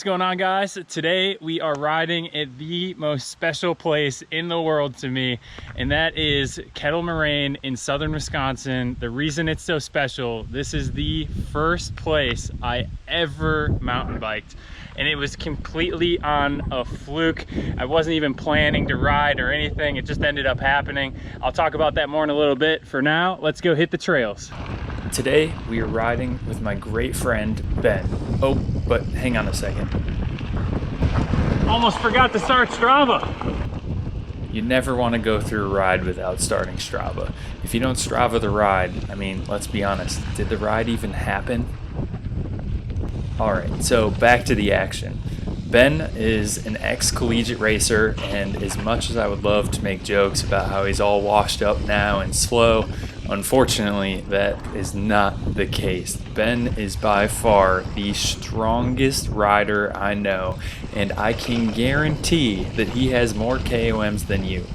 What's going on, guys? Today we are riding at the most special place in the world to me, and that is Kettle Moraine in southern Wisconsin. The reason it's so special, this is the first place I ever mountain biked, and it was completely on a fluke. I wasn't even planning to ride or anything. It just ended up happening. I'll talk about that more in a little bit. For now, let's go hit the trails. Today we are riding with my great friend Ben. Oh, but hang on a second. Almost forgot to start Strava. You never want to go through a ride without starting Strava. If you don't Strava the ride, I mean, let's be honest, did the ride even happen? Alright, so back to the action. Ben is an ex-collegiate racer, and as much as I would love to make jokes about how he's all washed up now and slow, unfortunately that is not the case. Ben is by far the strongest rider I know, and I can guarantee that he has more KOMs than you.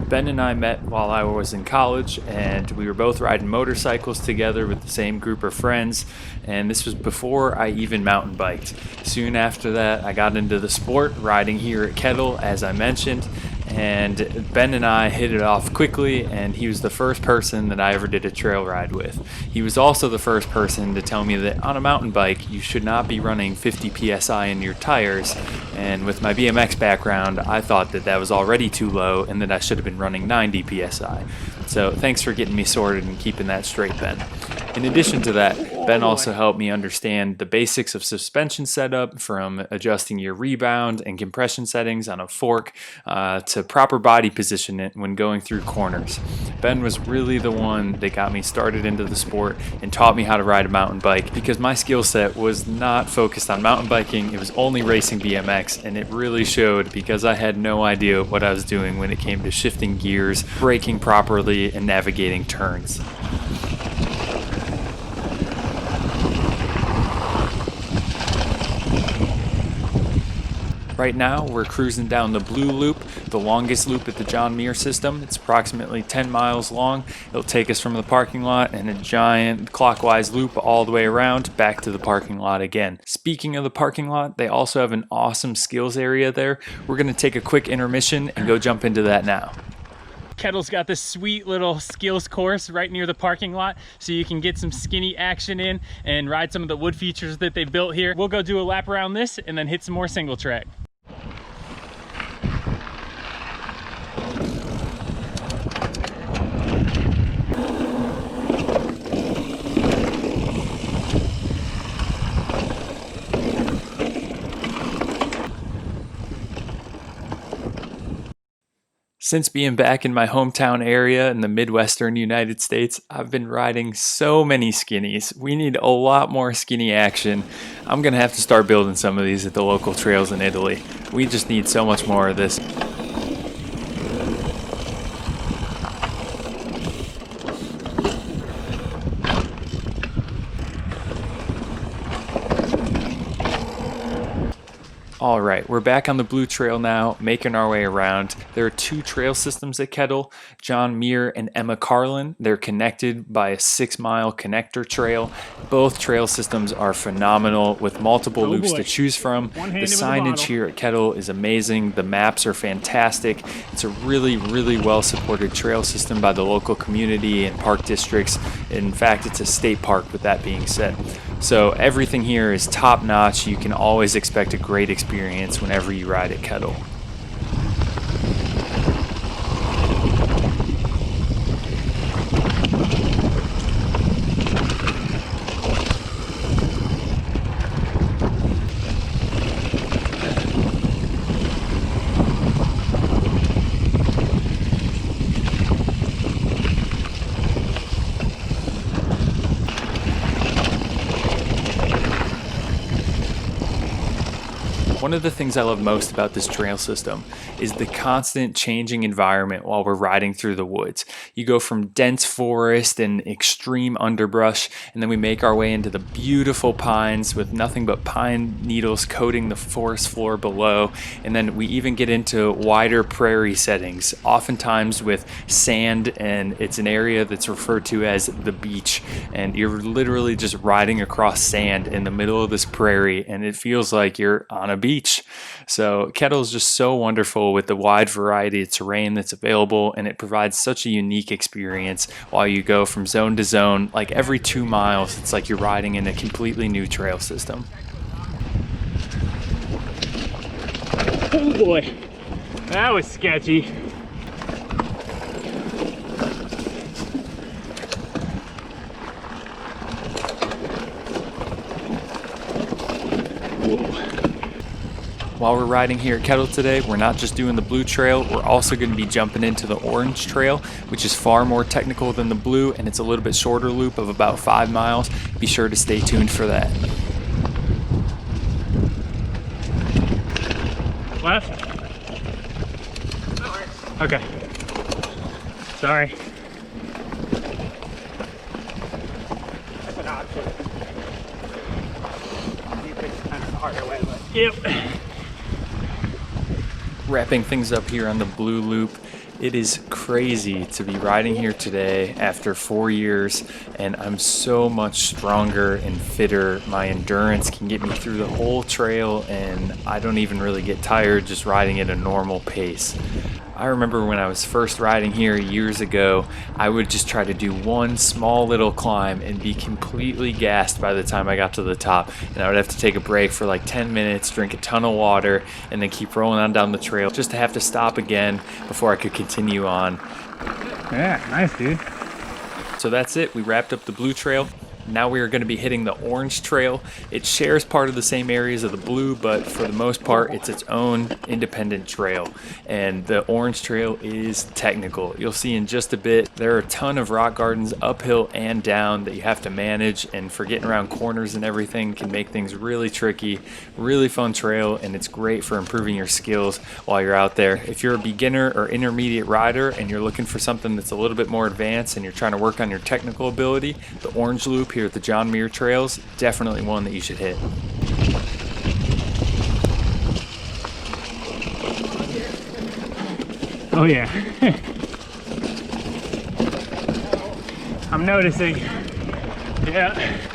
Ben and I met while I was in college, and we were both riding motorcycles together with the same group of friends, and this was before I even mountain biked. Soon after that, I got into the sport, riding here at Kettle, as I mentioned, and Ben and I hit it off quickly, and he was the first person that I ever did a trail ride with. He was also the first person to tell me that on a mountain bike, you should not be running 50 PSI in your tires, and with my BMX background, I thought that that was already too low and that I should have been running 90 PSI. So thanks for getting me sorted and keeping that straight, Ben. In addition to that, Ben also helped me understand the basics of suspension setup, from adjusting your rebound and compression settings on a fork to proper body position when going through corners. Ben was really the one that got me started into the sport and taught me how to ride a mountain bike, because my skill set was not focused on mountain biking. It was only racing BMX, and it really showed because I had no idea what I was doing when it came to shifting gears, braking properly, and navigating turns. Right now, we're cruising down the Blue Loop, the longest loop at the John Muir system. It's approximately 10 miles long. It'll take us from the parking lot in a giant clockwise loop all the way around back to the parking lot again. Speaking of the parking lot, they also have an awesome skills area there. We're going to take a quick intermission and go jump into that now. Kettle's got this sweet little skills course right near the parking lot, so you can get some skinny action in and ride some of the wood features that they built here. We'll go do a lap around this and then hit some more single track. Since being back in my hometown area in the Midwestern United States, I've been riding so many skinnies. We need a lot more skinny action. I'm gonna have to start building some of these at the local trails in Italy. We just need so much more of this. Alright, we're back on the Blue Trail now, making our way around. There are two trail systems at Kettle, John Muir and Emma Carlin. They're connected by a 6-mile connector trail. Both trail systems are phenomenal, with multiple loops to choose from. The signage here at Kettle is amazing. The maps are fantastic. It's a really, really well-supported trail system by the local community and park districts. In fact, it's a state park, with that being said. So everything here is top-notch. You can always expect a great experience whenever you ride at Kettle. One One of the things I love most about this trail system is the constant changing environment while we're riding through the woods. You go from dense forest and extreme underbrush, and then we make our way into the beautiful pines with nothing but pine needles coating the forest floor below. And then we even get into wider prairie settings, oftentimes with sand, and it's an area that's referred to as the beach. And you're literally just riding across sand in the middle of this prairie, and it feels like you're on a beach. So Kettle is just so wonderful with the wide variety of terrain that's available, and it provides such a unique experience while you go from zone to zone. Like every 2 miles, it's like you're riding in a completely new trail system. Oh boy, that was sketchy. While we're riding here at Kettle today, we're not just doing the blue trail, we're also going to be jumping into the orange trail, which is far more technical than the blue, and it's a little bit shorter loop of about 5 miles. Be sure to stay tuned for that. Left? Okay. Sorry. That's an option. You picked kind of the harder way, but yep. Wrapping things up here on the blue loop, it is crazy to be riding here today after 4 years, and I'm so much stronger and fitter. My endurance can get me through the whole trail, and I don't even really get tired just riding at a normal pace. I remember when I was first riding here years ago, I would just try to do one small little climb and be completely gassed by the time I got to the top, and I would have to take a break for like 10 minutes, drink a ton of water, and then keep rolling on down the trail just to have to stop again before I could continue on. Yeah, nice, dude. So that's it. We wrapped up the blue trail. Now we are going to be hitting the orange trail. It shares part of the same areas of the blue, but for the most part, it's its own independent trail. And the orange trail is technical. You'll see in just a bit, there are a ton of rock gardens uphill and down that you have to manage, and for getting around corners and everything can make things really tricky. Really fun trail, and it's great for improving your skills while you're out there. If you're a beginner or intermediate rider and you're looking for something that's a little bit more advanced and you're trying to work on your technical ability, the orange loop here at the John Muir trails, definitely one that you should hit. Oh yeah. I'm noticing. Yeah.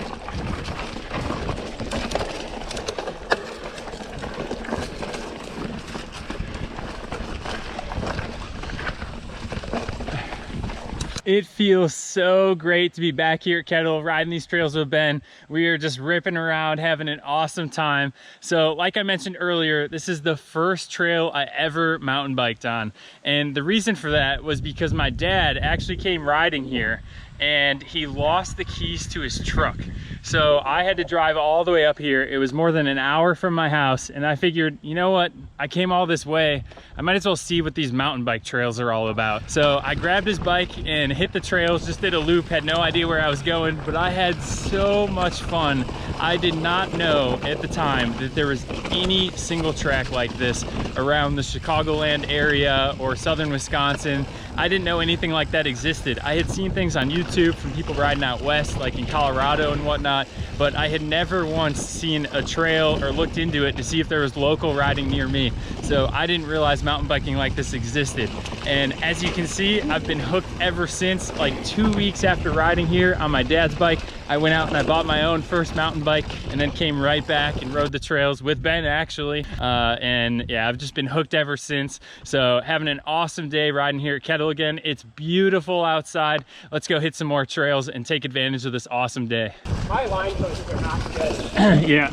It feels so great to be back here at Kettle, riding these trails with Ben. We are just ripping around, having an awesome time. So like I mentioned earlier, this is the first trail I ever mountain biked on. And the reason for that was because my dad actually came riding here and he lost the keys to his truck. So I had to drive all the way up here. It was more than an hour from my house, and I figured, you know what? I came all this way. I might as well see what these mountain bike trails are all about. So I grabbed his bike and hit the trails, just did a loop, had no idea where I was going, but I had so much fun. I did not know at the time that there was any single track like this around the Chicagoland area or southern Wisconsin. I didn't know anything like that existed. I had seen things on YouTube from people riding out west, like in Colorado and whatnot, but I had never once seen a trail or looked into it to see if there was local riding near me. So I didn't realize mountain biking like this existed. And as you can see, I've been hooked ever since. Like 2 weeks after riding here on my dad's bike, I went out and I bought my own first mountain bike and then came right back and rode the trails with Ben actually. And yeah, I've just been hooked ever since. So having an awesome day riding here at Kettle again. It's beautiful outside. Let's go hit some more trails and take advantage of this awesome day. My line coaches are not good. Yeah.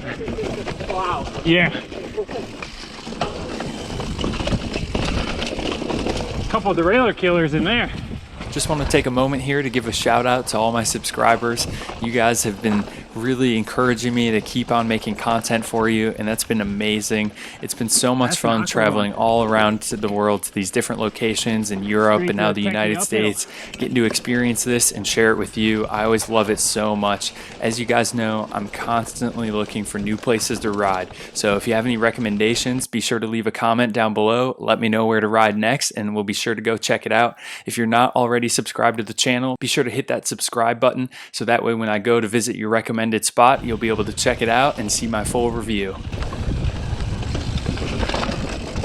Wow. Yeah. Couple of derailleur killers in there. Just want to take a moment here to give a shout out to all my subscribers. You guys have been really encouraging me to keep on making content for you, and that's been amazing. It's been so much fun traveling all around to the world to these different locations in Europe and now the United States, getting to experience this and share it with you. I always love it so much. As you guys know, I'm constantly looking for new places to ride. So if you have any recommendations, be sure to leave a comment down below. Let me know where to ride next, and we'll be sure to go check it out. If you're not already subscribed to the channel, be sure to hit that subscribe button so that way when I go to visit your recommended spot, you'll be able to check it out and see my full review.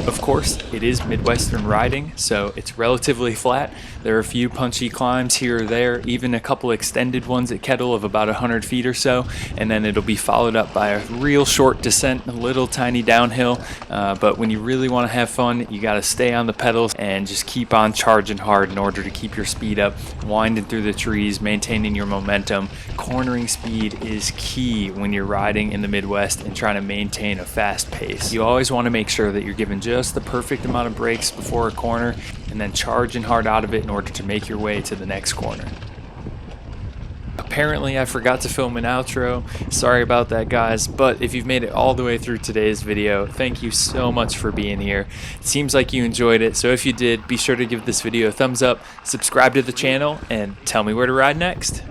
Of course, it is Midwestern riding, so it's relatively flat. There are a few punchy climbs here or there, even a couple extended ones at Kettle of about 100 feet or so, and then it'll be followed up by a real short descent, a little tiny downhill. But when you really want to have fun, you got to stay on the pedals and just keep on charging hard in order to keep your speed up, winding through the trees, maintaining your momentum. Cornering speed is key when you're riding in the Midwest and trying to maintain a fast pace. You always want to make sure that you're given just the perfect amount of brakes before a corner and then charging hard out of it in order to make your way to the next corner. Apparently I forgot to film an outro. Sorry about that, guys, but if you've made it all the way through today's video, thank you so much for being here. It seems like you enjoyed it, so if you did, be sure to give this video a thumbs up, subscribe to the channel, and tell me where to ride next.